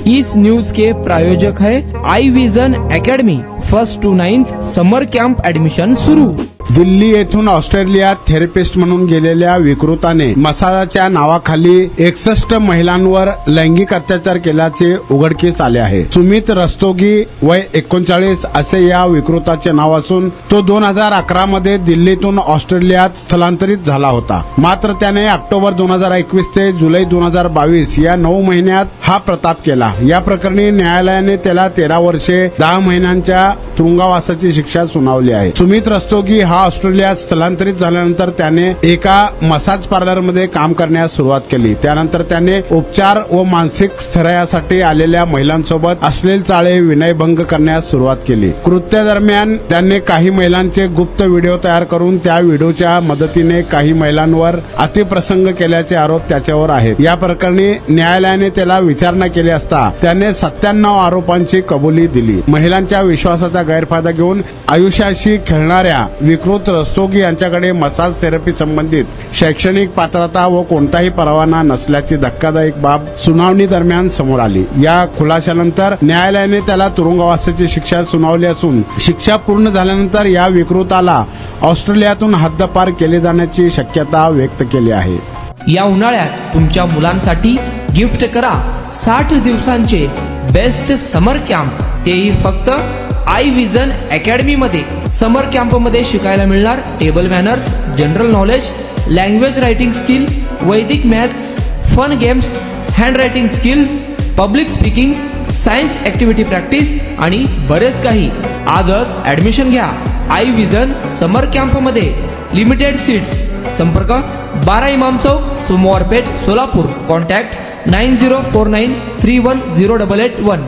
इस news के प्रायोजक है I vision academy. 1st to 9th summer camp admission सुरू। दिल्ली येथून ऑस्ट्रेलियात थेरपिस्ट म्हणून गेलेल्या विकृताने मसाजाच्या नावाखाली 61 महिलांवर लैंगिक अत्याचार केल्याचे उघडकीस आले आहे। सुमित रस्तोगी वय 39 असे या विकृताचे नाव असून तो 2011 मध्ये दिल्लीतून ऑस्ट्रेलियात स्थलांतरित झाला होता। मात्र त्याने ऑक्टोबर 2021 ते जुलै 2022 या 9 महिन्यात हा प्रताप केला। या प्रकरणी न्यायालयाने त्याला 13 वर्षे 10 महिन्यांच्या तुरुंगवासाची शिक्षा सुनावली आहे। सुमित रस्तोगी हा ऑस्ट्रेलियात स्थलांतरित झाल्यानंतर त्याने एका मसाज पार्लरमध्ये काम करण्यास सुरुवात केली। त्यानंतर त्याने उपचार व मानसिक स्थैर्यासाठी आलेल्या महिलांसोबत अश्लील चाळे विनयभंग करण्यास सुरुवात केली। कृत्यादरम्यान त्याने काही महिलांचे गुप्त व्हिडिओ तयार करून त्या व्हिडिओच्या मदतीने काही महिलांवर अतिप्रसंग केल्याचे आरोप त्याच्यावर आहेत। या प्रकरणी न्यायालयाने त्याला विचारणा केली असता त्याने 97 आरोपांची कबुली दिली। महिलांच्या विश्वासाचा गैरफायदा घेऊन आयुष्याशी खेळणाऱ्या विकृत रस्तोगी यांच्याकडे मसाज थेरपी संबंधित शैक्षणिक पात्रता व कोणताही परवाना नसल्याची धक्कादायक बाब सुनावणी दरम्यान समोर आली। या खुलाशानंतर न्यायालयाने त्याला तुरुंगवासाची शिक्षा सुनावली असून शिक्षा पूर्ण झाल्यानंतर या विकृताला ऑस्ट्रेलियातून हद्दपार केले जाण्याची शक्यता व्यक्त केली आहे। या उन्हाळ्यात तुमच्या मुलांसाठी गिफ्ट करा 60 दिवसांचे बेस्ट समर कॅम्प, तेही फक्त आई विजन अकॅडमी मध्ये। समर कॅम्प मध्ये शिकायला मिळणार table manners, general knowledge, language writing skill, Vedic maths, fun games, handwriting skills, public speaking, science activity practice आणि बरेच काही। आजच ऍडमिशन घ्या आई विजन समर कॅम्प मध्ये। Limited seats. संपर्क 12 इमाम चौक, सोमवारपेठ, सोलापूर। कॉन्टॅक्ट 9049310881।